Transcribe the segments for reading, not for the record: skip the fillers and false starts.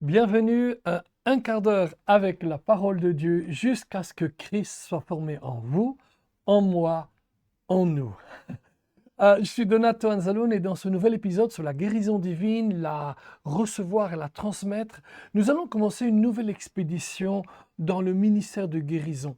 Bienvenue à un quart d'heure avec la parole de Dieu jusqu'à ce que Christ soit formé en vous, en moi, en nous. Je suis Donato Anzalone et dans ce nouvel épisode sur la guérison divine, la recevoir et la transmettre, nous allons commencer une nouvelle expédition dans le ministère de guérison.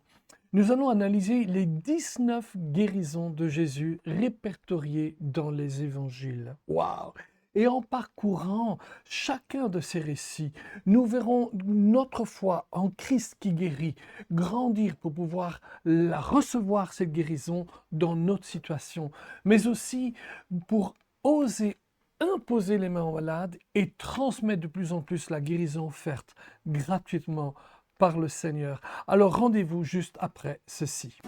Nous allons analyser les 19 guérisons de Jésus répertoriées dans les évangiles. Waouh! Et en parcourant chacun de ces récits, nous verrons notre foi en Christ qui guérit grandir pour pouvoir la recevoir, cette guérison, dans notre situation, mais aussi pour oser imposer les mains aux malades et transmettre de plus en plus la guérison offerte gratuitement par le Seigneur. Alors rendez-vous juste après ceci.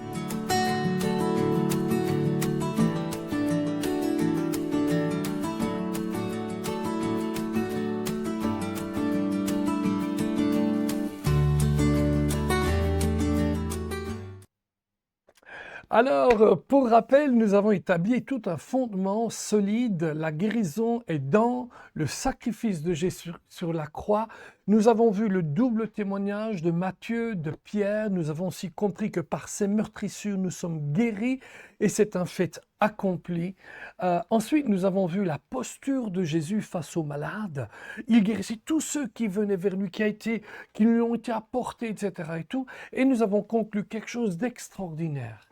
Alors, pour rappel, nous avons établi tout un fondement solide. La guérison est dans le sacrifice de Jésus sur la croix. Nous avons vu le double témoignage de Matthieu, de Pierre. Nous avons aussi compris que par ces meurtrissures, nous sommes guéris et c'est un fait accompli. Ensuite, nous avons vu la posture de Jésus face aux malades. Il guérissait tous ceux qui venaient vers lui, qui lui ont été apportés, etc. et tout. Et nous avons conclu quelque chose d'extraordinaire.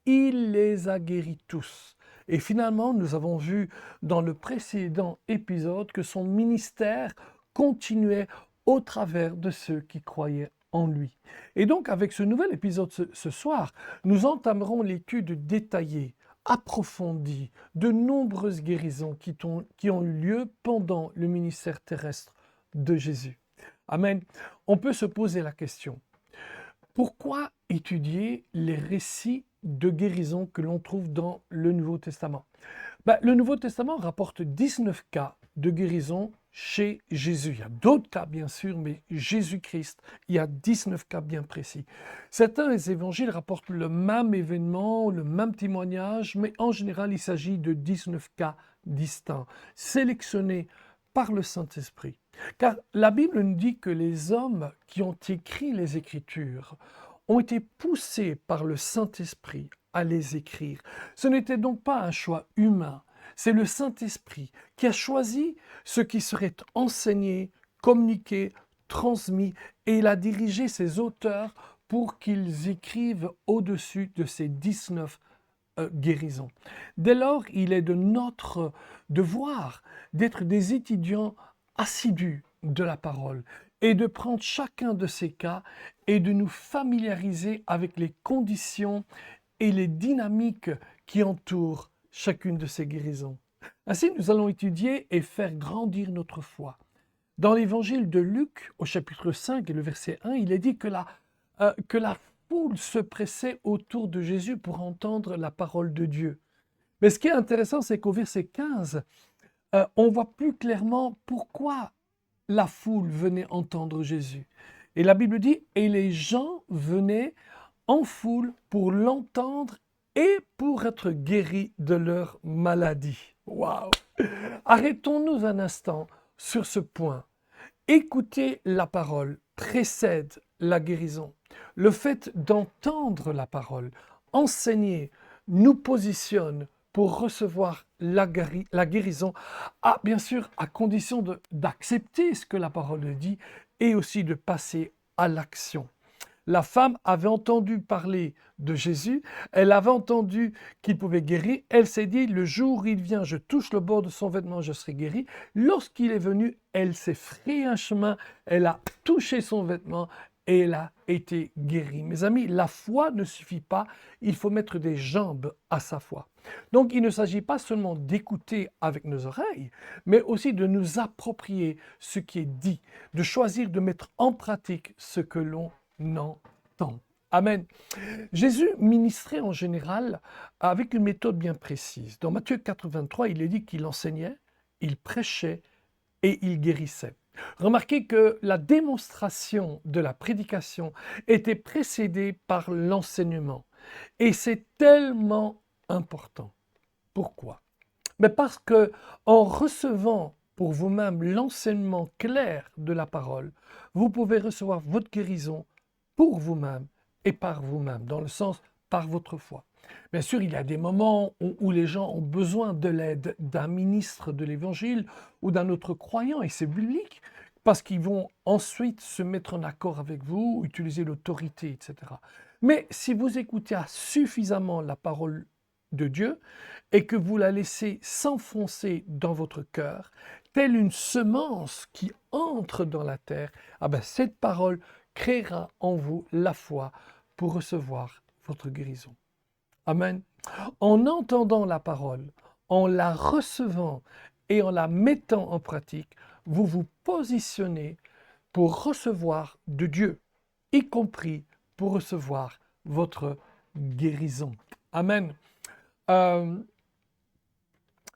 Il les a guéris tous. Et finalement, nous avons vu dans le précédent épisode que son ministère continuait au travers de ceux qui croyaient en lui. Et donc, avec ce nouvel épisode ce soir, nous entamerons l'étude détaillée, approfondie, de nombreuses guérisons qui ont eu lieu pendant le ministère terrestre de Jésus. Amen. On peut se poser la question. Pourquoi étudier les récits de guérison que l'on trouve dans le Nouveau Testament? Le Nouveau Testament rapporte 19 cas de guérison chez Jésus. Il y a d'autres cas, bien sûr, mais Jésus-Christ, il y a 19 cas bien précis. Certains des évangiles rapportent le même événement, le même témoignage, mais en général, il s'agit de 19 cas distincts, sélectionnés par le Saint-Esprit. Car la Bible nous dit que les hommes qui ont écrit les Écritures ont été poussés par le Saint-Esprit à les écrire. Ce n'était donc pas un choix humain, c'est le Saint-Esprit qui a choisi ce qui serait enseigné, communiqué, transmis, et il a dirigé ses auteurs pour qu'ils écrivent au-dessus de ces 19 guérisons. Dès lors, il est de notre devoir d'être des étudiants assidus de la parole et de prendre chacun de ces cas et de nous familiariser avec les conditions et les dynamiques qui entourent chacune de ces guérisons. Ainsi, nous allons étudier et faire grandir notre foi. Dans l'évangile de Luc, au chapitre 5 et le verset 1, il est dit que la foule se pressait autour de Jésus pour entendre la parole de Dieu. Mais ce qui est intéressant, c'est qu'au verset 15, on voit plus clairement pourquoi la foule venait entendre Jésus. Et la Bible dit, et les gens venaient en foule pour l'entendre et pour être guéris de leur maladie. Waouh! Arrêtons-nous un instant sur ce point. Écouter la parole précède la guérison. Le fait d'entendre la parole, enseigner, nous positionne pour recevoir la guérison, bien sûr à condition d'accepter ce que la parole dit et aussi de passer à l'action. La femme avait entendu parler de Jésus, elle avait entendu qu'il pouvait guérir, elle s'est dit, le jour où il vient, je touche le bord de son vêtement, je serai guérie. Lorsqu'il est venu, elle s'est frayé un chemin, elle a touché son vêtement et elle a été guérie. Mes amis, la foi ne suffit pas, il faut mettre des jambes à sa foi. Donc il ne s'agit pas seulement d'écouter avec nos oreilles, mais aussi de nous approprier ce qui est dit, de choisir de mettre en pratique ce que l'on entend. Amen. Jésus ministrait en général avec une méthode bien précise. Dans Matthieu 4, 23, il est dit qu'il enseignait, il prêchait et il guérissait. Remarquez que la démonstration de la prédication était précédée par l'enseignement. Et c'est tellement important. Pourquoi? Mais parce que en recevant pour vous-même l'enseignement clair de la parole, vous pouvez recevoir votre guérison pour vous-même et par vous-même, dans le sens par votre foi. Bien sûr, il y a des moments où les gens ont besoin de l'aide d'un ministre de l'Évangile ou d'un autre croyant, et c'est biblique, parce qu'ils vont ensuite se mettre en accord avec vous, utiliser l'autorité, etc. Mais si vous écoutez suffisamment la parole de Dieu et que vous la laissez s'enfoncer dans votre cœur, telle une semence qui entre dans la terre, ah ben cette parole créera en vous la foi pour recevoir votre guérison. Amen. En entendant la parole, en la recevant et en la mettant en pratique, vous vous positionnez pour recevoir de Dieu, y compris pour recevoir votre guérison. Amen.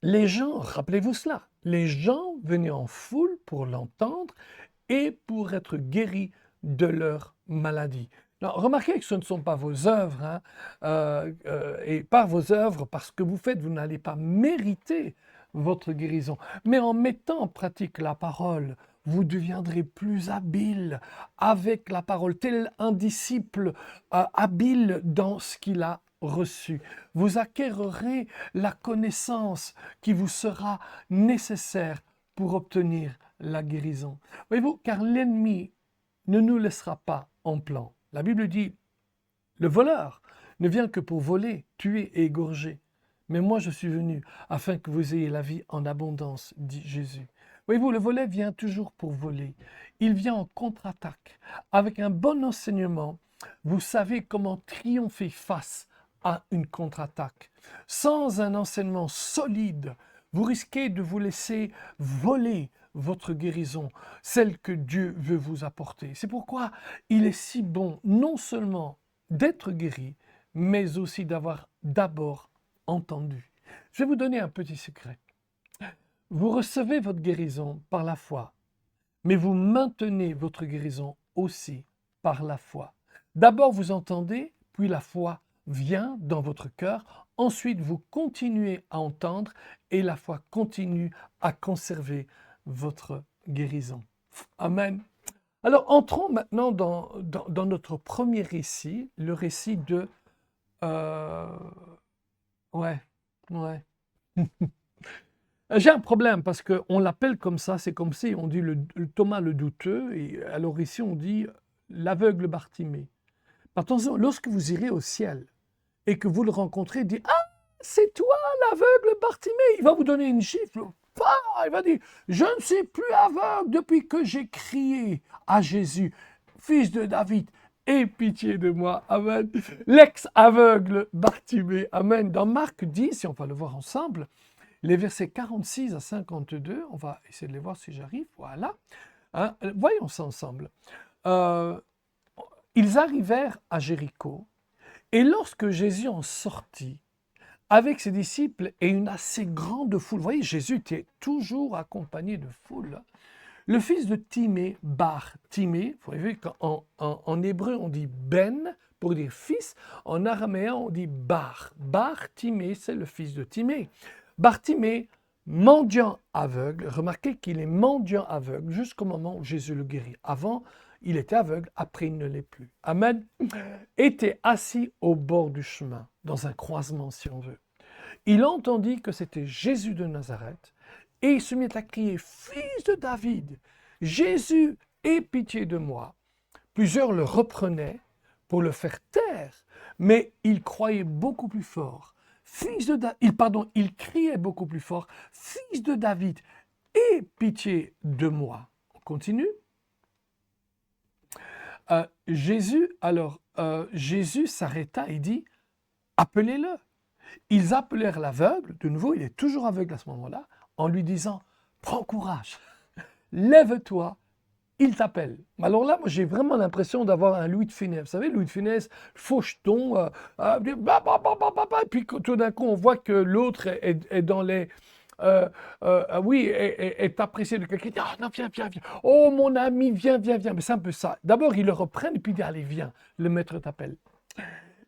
Les gens, rappelez-vous cela, les gens venaient en foule pour l'entendre et pour être guéris de leur maladie. Alors, remarquez que ce ne sont pas vos œuvres, et par vos œuvres, parce que vous faites, vous n'allez pas mériter votre guérison. Mais en mettant en pratique la parole, vous deviendrez plus habile avec la parole, tel un disciple habile dans ce qu'il a reçu. Vous acquérerez la connaissance qui vous sera nécessaire pour obtenir la guérison. Voyez-vous, car l'ennemi ne nous laissera pas en plan. La Bible dit, le voleur ne vient que pour voler, tuer et égorger. Mais moi je suis venu afin que vous ayez la vie en abondance, dit Jésus. Voyez-vous, le volet vient toujours pour voler. Il vient en contre-attaque. Avec un bon enseignement, vous savez comment triompher face à une contre-attaque. Sans un enseignement solide, vous risquez de vous laisser voler votre guérison, celle que Dieu veut vous apporter. C'est pourquoi il est si bon non seulement d'être guéri, mais aussi d'avoir d'abord entendu. Je vais vous donner un petit secret. Vous recevez votre guérison par la foi, mais vous maintenez votre guérison aussi par la foi. D'abord vous entendez, puis la foi vient dans votre cœur. Ensuite, vous continuez à entendre et la foi continue à conserver votre guérison. Amen. Alors, entrons maintenant dans notre premier récit, le récit de... Ouais. J'ai un problème parce qu'on l'appelle comme ça, c'est comme si on dit le Thomas le douteux, et alors ici on dit l'aveugle Bartimée. Attention, lorsque vous irez au ciel et que vous le rencontrez, dites « Ah, c'est toi l'aveugle Bartimée !» Il va vous donner une gifle. Il va dire « Je ne suis plus aveugle depuis que j'ai crié à Jésus, fils de David, aie pitié de moi. » Amen. L'ex-aveugle Bartimée. Amen. Dans Marc 10, et on va le voir ensemble, les versets 46 à 52, on va essayer de les voir si j'arrive. Voilà. Voyons ça ensemble. Ils arrivèrent à Jéricho, et lorsque Jésus en sortit, avec ses disciples et une assez grande foule, vous voyez, Jésus était toujours accompagné de foule, le fils de Timée, Bar-Timée, vous voyez qu'en hébreu on dit Ben pour dire fils, en araméen on dit Bar. Bar-Timée, c'est le fils de Timée. Bartimée, mendiant aveugle, remarquez qu'il est mendiant aveugle jusqu'au moment où Jésus le guérit. Avant, il était aveugle, après il ne l'est plus. Amen. Était assis au bord du chemin, dans un croisement si on veut. Il entendit que c'était Jésus de Nazareth et il se mit à crier « Fils de David, Jésus, aie pitié de moi !» Plusieurs le reprenaient pour le faire taire, mais il croyait beaucoup plus fort. Il criait beaucoup plus fort, « Fils de David, aie pitié de moi !» On continue. Jésus s'arrêta et dit, « Appelez-le !» Ils appelèrent l'aveugle, de nouveau, il est toujours aveugle à ce moment-là, en lui disant, « Prends courage, lève-toi, il t'appelle. » Alors là, moi, j'ai vraiment l'impression d'avoir un Louis de Funès. Vous savez, Louis de Funès, faucheton, et puis tout d'un coup, on voit que l'autre est dans les... est apprécié de quelqu'un qui dit « Ah non, viens. Oh, mon ami, viens. » Mais c'est un peu ça. D'abord, ils le reprennent et puis il dit « Allez, viens, le maître t'appelle. »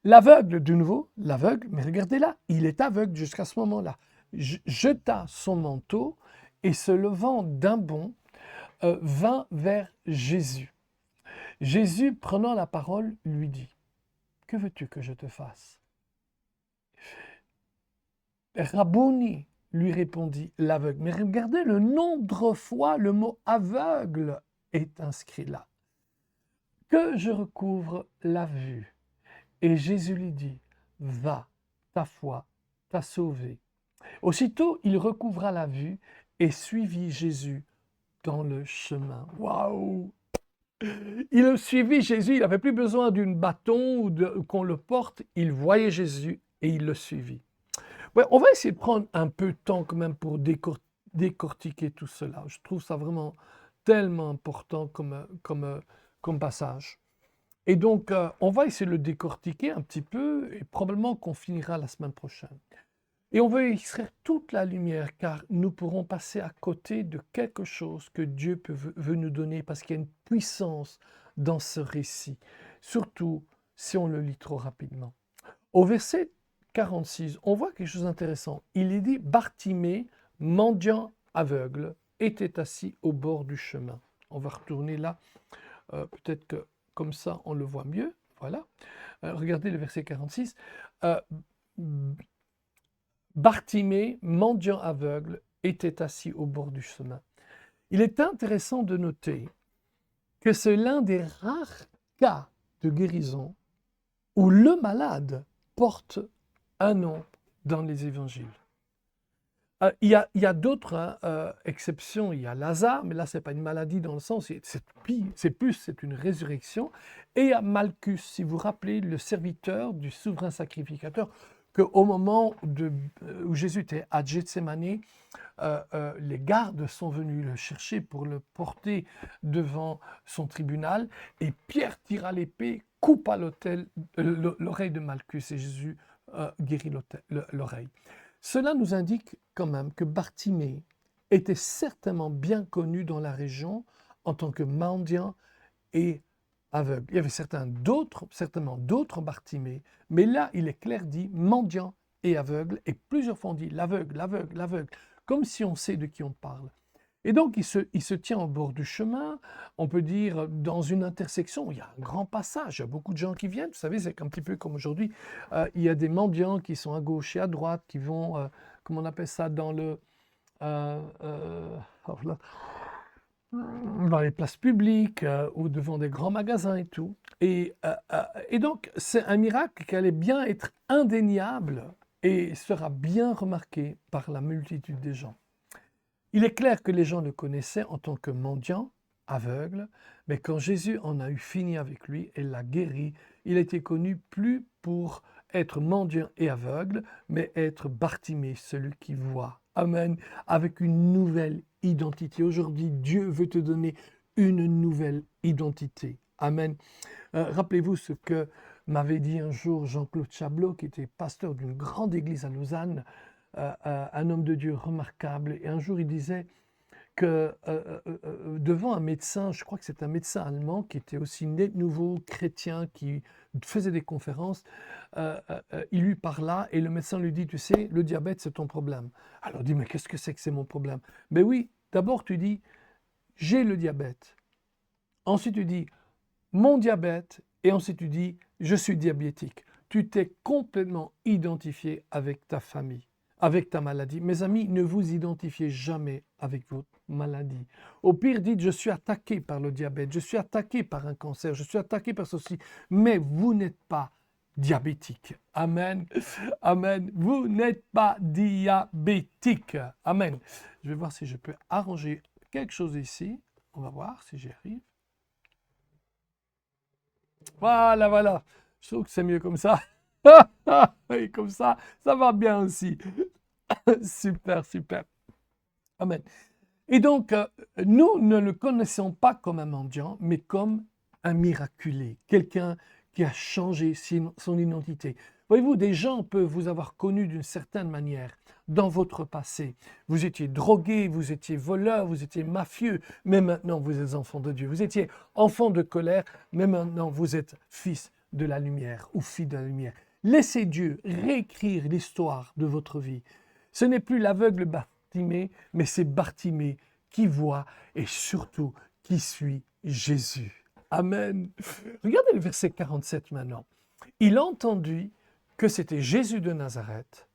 L'aveugle, de nouveau, l'aveugle, mais regardez là, il est aveugle jusqu'à ce moment-là, jeta son manteau et se levant d'un bond, vint vers Jésus. Jésus, prenant la parole, lui dit, « Que veux-tu que je te fasse ?» Rabouni, lui répondit l'aveugle. Mais regardez le nombre de fois le mot aveugle est inscrit là. Que je recouvre la vue. Et Jésus lui dit, va, ta foi t'a sauvé. Aussitôt, il recouvra la vue et suivit Jésus dans le chemin. Waouh! Il suivit Jésus, il n'avait plus besoin d'une bâton ou qu'on le porte, il voyait Jésus et il le suivit. Ouais, on va essayer de prendre un peu de temps quand même pour décortiquer tout cela. Je trouve ça vraiment tellement important comme passage. Et donc, on va essayer de le décortiquer un petit peu et probablement qu'on finira la semaine prochaine. Et on veut extraire toute la lumière car nous pourrons passer à côté de quelque chose que Dieu veut nous donner parce qu'il y a une puissance dans ce récit, surtout si on le lit trop rapidement. Au verset 46, on voit quelque chose d'intéressant. Il est dit, Bartimée, mendiant aveugle, était assis au bord du chemin. On va retourner là, peut-être que comme ça on le voit mieux. Voilà. Regardez le verset 46. Bartimée, mendiant aveugle, était assis au bord du chemin. Il est intéressant de noter que c'est l'un des rares cas de guérison où le malade porte un nom dans les évangiles. Il y a d'autres exceptions. Il y a Lazare, mais là, ce n'est pas une maladie dans le sens, c'est une résurrection. Et il y a Malchus, si vous vous rappelez, le serviteur du souverain sacrificateur, qu'au moment où Jésus était à Gethsémani, les gardes sont venus le chercher pour le porter devant son tribunal, et Pierre tira l'épée, coupa l'oreille de Malchus, et Jésus guérit l'oreille. Cela nous indique quand même que Bartimée était certainement bien connu dans la région en tant que mendiant et aveugle. Il y avait certainement d'autres Bartimée, mais là, il est clair dit mendiant et aveugle, et plusieurs fois on dit l'aveugle, l'aveugle, l'aveugle, comme si on sait de qui on parle. Et donc, il se tient au bord du chemin, on peut dire dans une intersection, il y a un grand passage, il y a beaucoup de gens qui viennent, vous savez, c'est un petit peu comme aujourd'hui, il y a des mendiants qui sont à gauche et à droite, qui vont, comment on appelle ça, dans les places publiques ou devant des grands magasins et tout. Et donc, c'est un miracle qui allait bien être indéniable et sera bien remarqué par la multitude des gens. Il est clair que les gens le connaissaient en tant que mendiant, aveugle, mais quand Jésus en a eu fini avec lui et l'a guéri, il a été connu plus pour être mendiant et aveugle, mais être Bartimée, celui qui voit. Amen. Avec une nouvelle identité. Aujourd'hui, Dieu veut te donner une nouvelle identité. Amen. Rappelez-vous ce que m'avait dit un jour Jean-Claude Chablot, qui était pasteur d'une grande église à Lausanne, un homme de Dieu remarquable. Et un jour, il disait que devant un médecin, je crois que c'est un médecin allemand qui était aussi né de nouveau chrétien, qui faisait des conférences, il lui parla et le médecin lui dit, tu sais, le diabète, c'est ton problème. Alors il dit, mais qu'est-ce que c'est mon problème? Ben oui, d'abord tu dis, j'ai le diabète. Ensuite tu dis, mon diabète. Et ensuite tu dis, je suis diabétique. Tu t'es complètement identifié avec ta famille, avec ta maladie. Mes amis, ne vous identifiez jamais avec votre maladie. Au pire, dites, je suis attaqué par le diabète, je suis attaqué par un cancer, je suis attaqué par ceci, mais vous n'êtes pas diabétique. Amen. Amen. Vous n'êtes pas diabétique. Amen. Je vais voir si je peux arranger quelque chose ici. On va voir si j'y arrive. Voilà, voilà. Je trouve que c'est mieux comme ça. Et comme ça va bien aussi. Super, super. Amen. Et donc, nous ne le connaissons pas comme un mendiant, mais comme un miraculé, quelqu'un qui a changé son identité. Voyez-vous, des gens peuvent vous avoir connu d'une certaine manière dans votre passé. Vous étiez drogué, vous étiez voleur, vous étiez mafieux, mais maintenant vous êtes enfant de Dieu. Vous étiez enfant de colère, mais maintenant vous êtes fils de la lumière ou fille de la lumière. Laissez Dieu réécrire l'histoire de votre vie. Ce n'est plus l'aveugle Bartimée, mais c'est Bartimée qui voit et surtout qui suit Jésus. Amen. Regardez le verset 47 maintenant. Il a entendu que c'était Jésus de Nazareth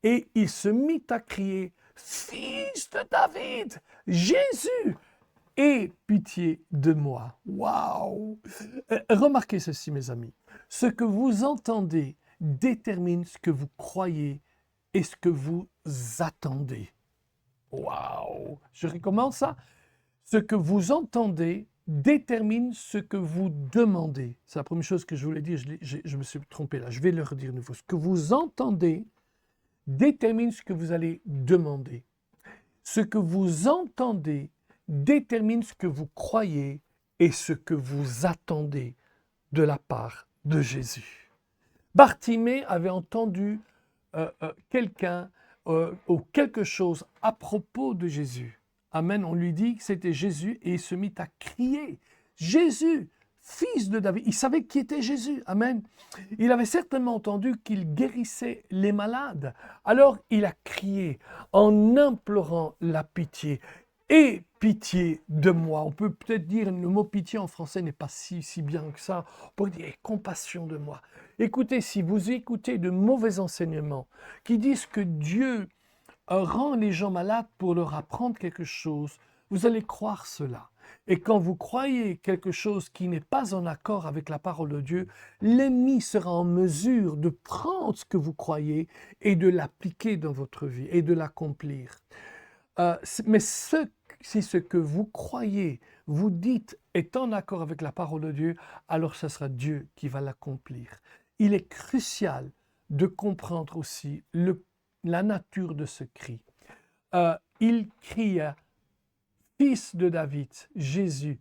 et il se mit à crier « Fils de David, Jésus, aie pitié de moi !» Waouh! Remarquez ceci, mes amis. Ce que vous entendez détermine ce que vous croyez et ce que vous attendez. Waouh! Je recommence ça. Ce que vous entendez détermine ce que vous demandez. C'est la première chose que je voulais dire, je me suis trompé là, je vais le redire de nouveau. Ce que vous entendez détermine ce que vous allez demander. Ce que vous entendez détermine ce que vous croyez et ce que vous attendez de la part de Jésus. Bartimée avait entendu quelqu'un ou quelque chose à propos de Jésus. Amen, on lui dit que c'était Jésus et il se mit à crier « Jésus, fils de David ». Il savait qui était Jésus, amen. Il avait certainement entendu qu'il guérissait les malades. Alors il a crié en implorant la pitié. « Aie pitié de moi ». On peut peut-être dire, le mot pitié en français n'est pas si bien que ça. On pourrait dire « compassion de moi ». Écoutez, si vous écoutez de mauvais enseignements qui disent que Dieu rend les gens malades pour leur apprendre quelque chose, vous allez croire cela. Et quand vous croyez quelque chose qui n'est pas en accord avec la parole de Dieu, l'ennemi sera en mesure de prendre ce que vous croyez et de l'appliquer dans votre vie et de l'accomplir. Mais si ce que vous croyez, vous dites, est en accord avec la parole de Dieu, alors ce sera Dieu qui va l'accomplir. Il est crucial de comprendre aussi la nature de ce cri. Il cria « Fils de David, Jésus,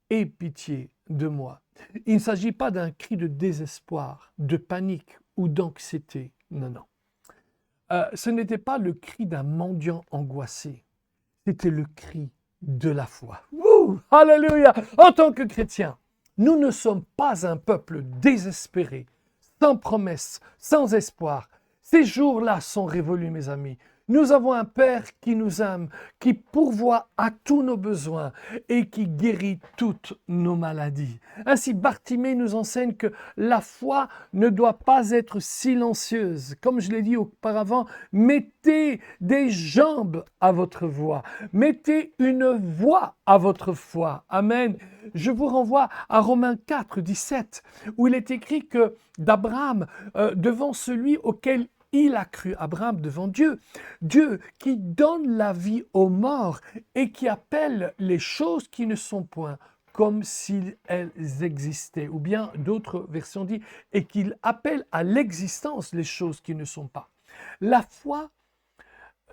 aie pitié de moi ». Il ne s'agit pas d'un cri de désespoir, de panique ou d'anxiété. Non, non. Ce n'était pas le cri d'un mendiant angoissé. C'était le cri de la foi. Wouh! Alléluia! En tant que chrétiens, nous ne sommes pas un peuple désespéré, sans promesse, sans espoir. Ces jours-là sont révolus, mes amis. Nous avons un Père qui nous aime, qui pourvoit à tous nos besoins et qui guérit toutes nos maladies. Ainsi, Bartimée nous enseigne que la foi ne doit pas être silencieuse. Comme je l'ai dit auparavant, mettez des jambes à votre voix. Mettez une voix à votre foi. Amen. Je vous renvoie à Romains 4, 17, où il est écrit que d'Abraham, devant celui auquel il a cru, Abraham devant Dieu, Dieu qui donne la vie aux morts et qui appelle les choses qui ne sont point comme si elles existaient. Ou bien d'autres versions disent, et qu'il appelle à l'existence les choses qui ne sont pas. La foi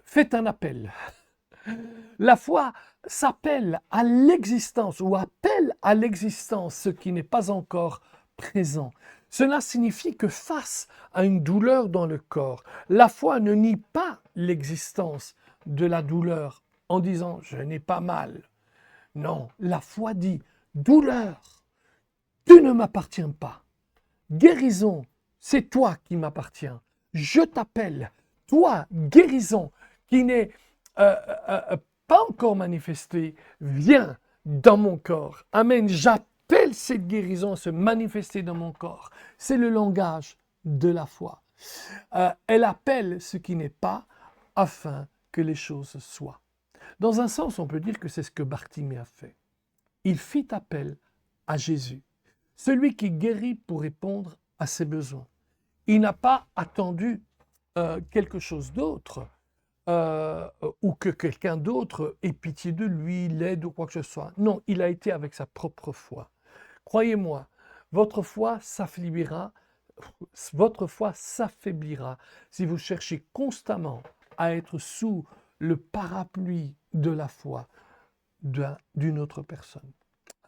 fait un appel. La foi s'appelle à l'existence ou appelle à l'existence ce qui n'est pas encore présent. Cela signifie que face à une douleur dans le corps, la foi ne nie pas l'existence de la douleur en disant « je n'ai pas mal ». Non, la foi dit « douleur, tu ne m'appartiens pas. Guérison, c'est toi qui m'appartiens. Je t'appelle, toi, guérison, qui n'est pas encore manifestée, viens dans mon corps. Amen, j'appelle cette guérison à se manifester dans mon corps. C'est le langage de la foi. Elle appelle ce qui n'est pas afin que les choses soient. Dans un sens, on peut dire que c'est ce que Bartimée a fait. Il fit appel à Jésus, celui qui guérit pour répondre à ses besoins. Il n'a pas attendu quelque chose d'autre ou que quelqu'un d'autre ait pitié de lui, l'aide ou quoi que ce soit. Non, il a été avec sa propre foi. Croyez-moi, votre foi s'affaiblira si vous cherchez constamment à être sous le parapluie de la foi d'une autre personne.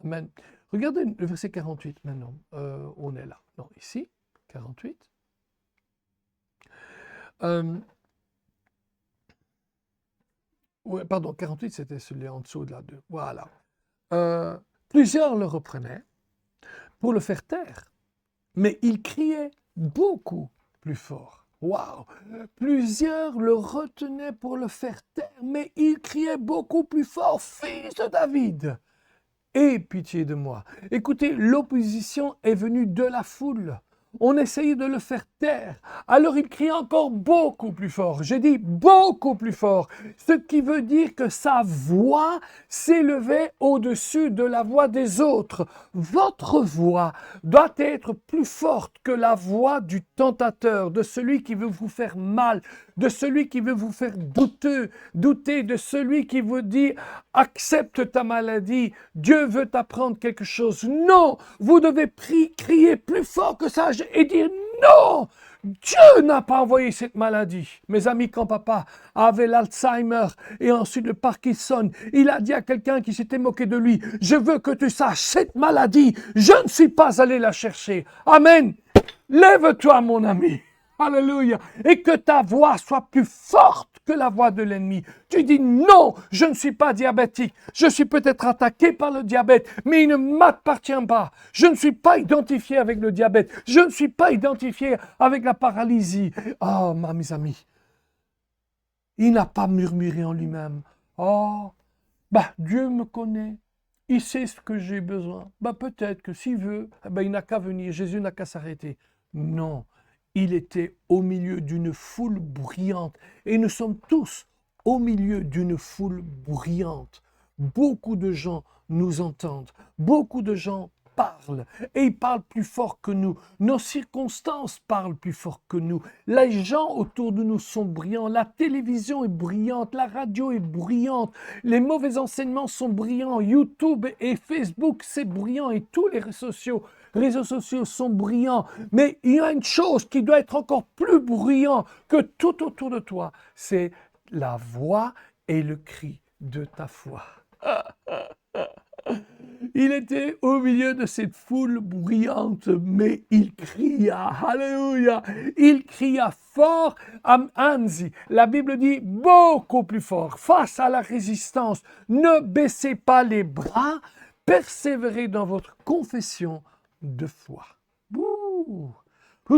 Amen. Regardez le verset 48 maintenant. On est là. Non, ici, 48. Pardon, 48, c'était celui en dessous de la 2. Voilà. Plusieurs le reprenaient pour le faire taire, mais il criait beaucoup plus fort. Waouh! Plusieurs le retenaient pour le faire taire, mais il criait beaucoup plus fort, Fils de David! Aie pitié de moi. Écoutez, l'opposition est venue de la foule. On essayait de le faire taire. Alors il crie encore beaucoup plus fort. J'ai dit beaucoup plus fort. Ce qui veut dire que sa voix s'élevait au-dessus de la voix des autres. Votre voix doit être plus forte que la voix du tentateur, de celui qui veut vous faire mal, de celui qui veut vous faire douter, de celui qui vous dit accepte ta maladie, Dieu veut t'apprendre quelque chose. Non, vous devez crier plus fort que ça et dire non, Dieu n'a pas envoyé cette maladie. Mes amis, quand papa avait l'Alzheimer et ensuite le Parkinson, il a dit à quelqu'un qui s'était moqué de lui, je veux que tu saches, cette maladie, je ne suis pas allé la chercher. Amen. Lève-toi, mon ami. Alléluia. Et que ta voix soit plus forte que la voix de l'ennemi. Tu dis non, je ne suis pas diabétique. Je suis peut-être attaqué par le diabète, mais il ne m'appartient pas. Je ne suis pas identifié avec le diabète. Je ne suis pas identifié avec la paralysie. Oh, mes amis. Il n'a pas murmuré en lui-même. Oh, Dieu me connaît. Il sait ce que j'ai besoin. Peut-être que s'il veut, il n'a qu'à venir. Jésus n'a qu'à s'arrêter. Non. Il était au milieu d'une foule bruyante. Et nous sommes tous au milieu d'une foule bruyante. Beaucoup de gens nous entendent. Beaucoup de gens parlent. Et ils parlent plus fort que nous. Nos circonstances parlent plus fort que nous. Les gens autour de nous sont bruyants. La télévision est bruyante. La radio est bruyante. Les mauvais enseignements sont bruyants. YouTube et Facebook, c'est bruyant. Et tous les réseaux sociaux sont bruyants, mais il y a une chose qui doit être encore plus bruyant que tout autour de toi, c'est la voix et le cri de ta foi. Il était au milieu de cette foule bruyante, mais il cria, alléluia, il cria fort, Anzi, la Bible dit beaucoup plus fort, face à la résistance, ne baissez pas les bras, persévérez dans votre confession de foi.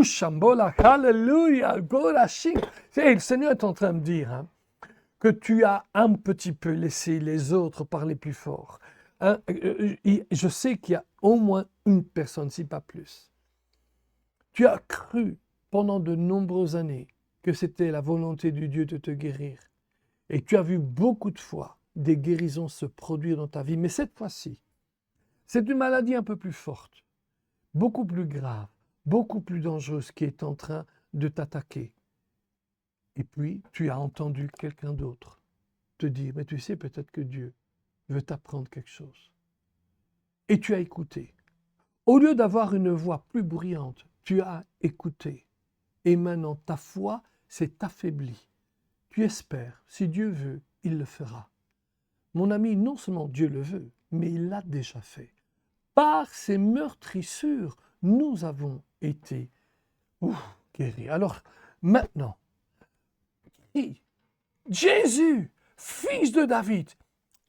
Shambola, alléluia, Gorashing. Le Seigneur est en train de dire que tu as un petit peu laissé les autres parler plus fort. Je sais qu'il y a au moins une personne, si pas plus. Tu as cru pendant de nombreuses années que c'était la volonté de Dieu de te guérir. Et tu as vu beaucoup de fois des guérisons se produire dans ta vie. Mais cette fois-ci, c'est une maladie un peu plus forte, beaucoup plus grave, beaucoup plus dangereuse qui est en train de t'attaquer. Et puis, tu as entendu quelqu'un d'autre te dire, mais tu sais peut-être que Dieu veut t'apprendre quelque chose. Et tu as écouté. Au lieu d'avoir une voix plus bruyante, tu as écouté. Et maintenant, ta foi s'est affaiblie. Tu espères, si Dieu veut, il le fera. Mon ami, non seulement Dieu le veut, mais il l'a déjà fait. Par ses meurtrissures, nous avons été guéris. Alors, maintenant, Jésus, fils de David,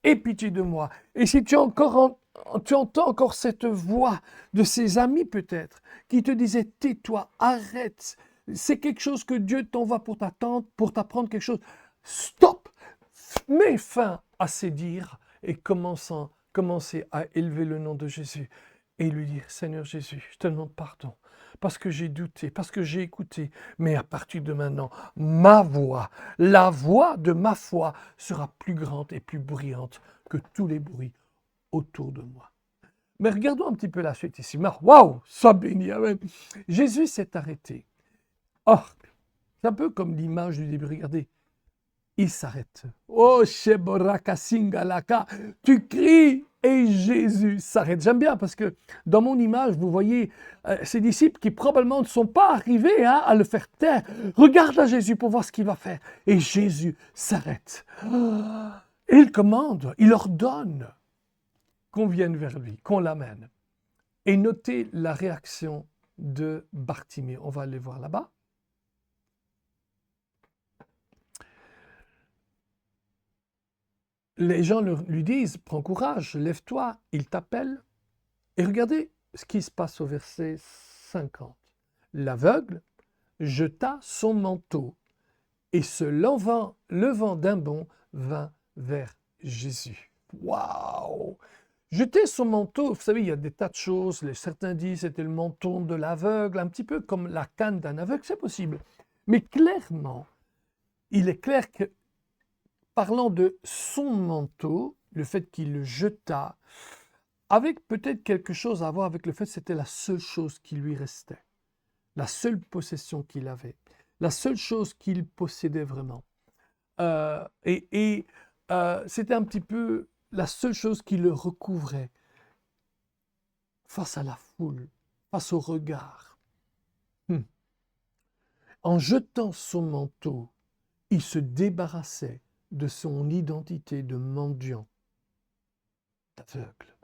aie pitié de moi. Et si tu entends encore cette voix de ses amis peut-être, qui te disaient, tais-toi, arrête, c'est quelque chose que Dieu t'envoie pour t'apprendre quelque chose. Stop, mets fin à ces dires et commencez à élever le nom de Jésus et lui dire, Seigneur Jésus, je te demande pardon parce que j'ai douté, parce que j'ai écouté, mais à partir de maintenant, ma voix, la voix de ma foi sera plus grande et plus brillante que tous les bruits autour de moi. Mais regardons un petit peu la suite ici. Waouh, sois béni, amen. Jésus s'est arrêté. Oh, c'est un peu comme l'image du début, regardez. Il s'arrête. Oh, Sheboraka Singalaka, tu cries et Jésus s'arrête. J'aime bien parce que dans mon image, vous voyez ces disciples qui probablement ne sont pas arrivés à le faire taire. Regarde à Jésus pour voir ce qu'il va faire. Et Jésus s'arrête. Et il commande, il ordonne qu'on vienne vers lui, qu'on l'amène. Et notez la réaction de Bartimée. On va aller voir là-bas. Les gens lui disent, prends courage, lève-toi, il t'appelle. Et regardez ce qui se passe au verset 50. L'aveugle jeta son manteau et se levant d'un bond, vint vers Jésus. Waouh! Jeter son manteau, vous savez, il y a des tas de choses. Certains disent que c'était le menton de l'aveugle, un petit peu comme la canne d'un aveugle, c'est possible. Mais clairement, il est clair que, parlant de son manteau, le fait qu'il le jeta, avec peut-être quelque chose à voir avec le fait que c'était la seule chose qui lui restait, la seule possession qu'il avait, la seule chose qu'il possédait vraiment. C'était un petit peu la seule chose qui le recouvrait face à la foule, face au regard. En jetant son manteau, il se débarrassait de son identité de mendiant, d'aveugle.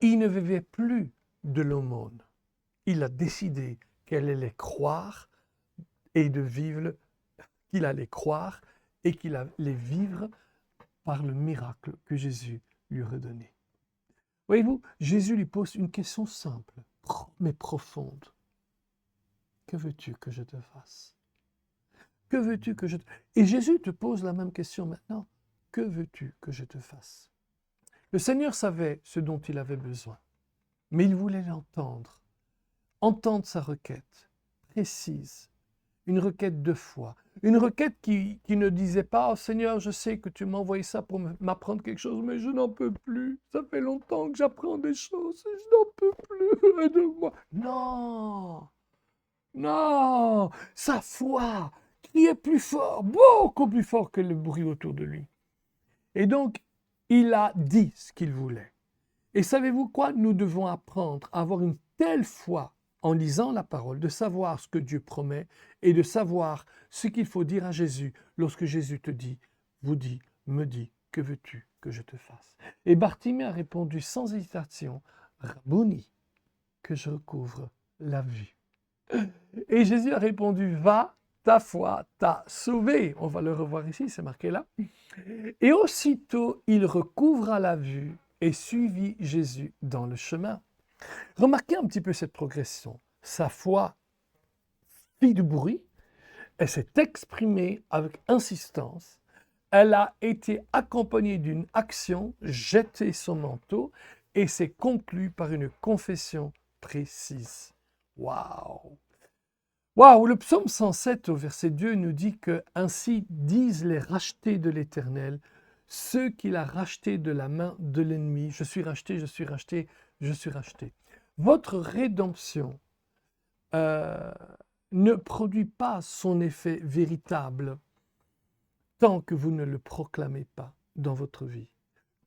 Il ne vivait plus de l'aumône. Il a décidé qu'elle allait croire et de vivre, qu'il allait croire et qu'il allait vivre par le miracle que Jésus lui aurait donné. Voyez-vous, Jésus lui pose une question simple, mais profonde. Que veux-tu que je te fasse? Que veux-tu que je te... Et Jésus te pose la même question maintenant. Que veux-tu que je te fasse? Le Seigneur savait ce dont il avait besoin, mais il voulait l'entendre. Entendre sa requête précise, une requête de foi, une requête qui ne disait pas « Oh Seigneur, je sais que tu m'as envoyé ça pour m'apprendre quelque chose, mais je n'en peux plus. Ça fait longtemps que j'apprends des choses et je n'en peux plus. Aide-moi. » Non, non, sa foi criait plus fort, beaucoup plus fort que le bruit autour de lui. Et donc, il a dit ce qu'il voulait. Et savez-vous quoi? Nous devons apprendre à avoir une telle foi en lisant la parole, de savoir ce que Dieu promet et de savoir ce qu'il faut dire à Jésus lorsque Jésus te dit, vous dit, me dit, que veux-tu que je te fasse? Et Bartimée a répondu sans hésitation, Rabouni, que je recouvre la vue. Et Jésus a répondu, va, ta foi t'a sauvé. On va le revoir ici, c'est marqué là. Et aussitôt, il recouvra la vue et suivit Jésus dans le chemin. Remarquez un petit peu cette progression. Sa foi fit du bruit, elle s'est exprimée avec insistance, elle a été accompagnée d'une action, jeter son manteau, et s'est conclue par une confession précise. Waouh! Waouh! Le psaume 107 au verset 2 nous dit que « Ainsi disent les rachetés de l'Éternel, ceux qu'il a rachetés de la main de l'ennemi. Je suis racheté, je suis racheté, je suis racheté. » Votre rédemption ne produit pas son effet véritable tant que vous ne le proclamez pas dans votre vie.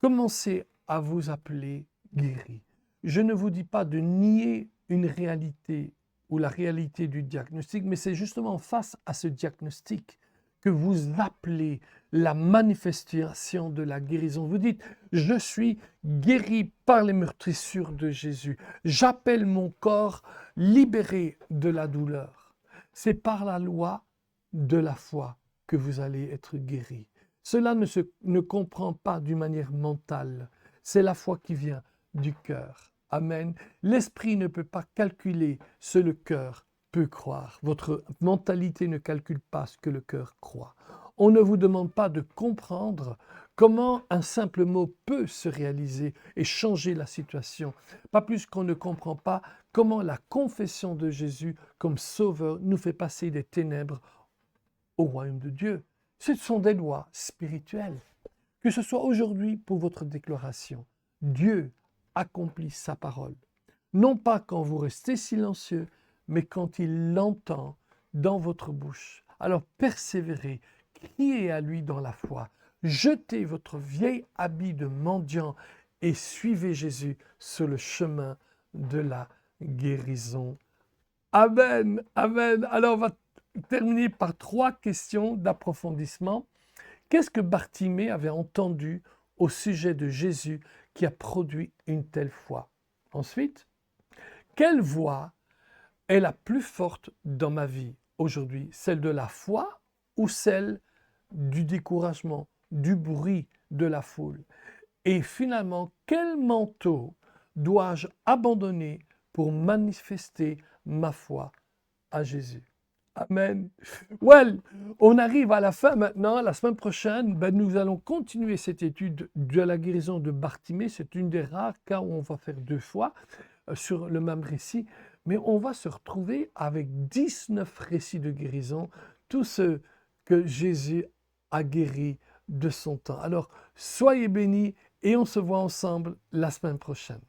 Commencez à vous appeler guéri. Je ne vous dis pas de nier une réalité ou la réalité du diagnostic, mais c'est justement face à ce diagnostic que vous appelez la manifestation de la guérison. Vous dites, je suis guéri par les meurtrissures de Jésus. J'appelle mon corps libéré de la douleur. C'est par la loi de la foi que vous allez être guéri. Cela ne comprend pas d'une manière mentale. C'est la foi qui vient du cœur. Amen. L'esprit ne peut pas calculer ce que le cœur peut croire. Votre mentalité ne calcule pas ce que le cœur croit. On ne vous demande pas de comprendre comment un simple mot peut se réaliser et changer la situation. Pas plus qu'on ne comprend pas comment la confession de Jésus comme sauveur nous fait passer des ténèbres au royaume de Dieu. Ce sont des lois spirituelles. Que ce soit aujourd'hui pour votre déclaration, Dieu accomplit sa parole. Non pas quand vous restez silencieux, mais quand il l'entend dans votre bouche. Alors persévérez, criez à lui dans la foi, jetez votre vieil habit de mendiant et suivez Jésus sur le chemin de la guérison. Amen, amen. Alors on va terminer par 3 questions d'approfondissement. Qu'est-ce que Bartimée avait entendu au sujet de Jésus qui a produit une telle foi? Ensuite, quelle voix est la plus forte dans ma vie aujourd'hui? Celle de la foi ou celle du découragement, du bruit de la foule? Et finalement, quel manteau dois-je abandonner pour manifester ma foi à Jésus? Amen. Well, on arrive à la fin maintenant. La semaine prochaine, nous allons continuer cette étude de la guérison de Bartimée. C'est une des rares cas où on va faire 2 fois sur le même récit. Mais on va se retrouver avec 19 récits de guérison, tous ceux que Jésus a guéris de son temps. Alors, soyez bénis et on se voit ensemble la semaine prochaine.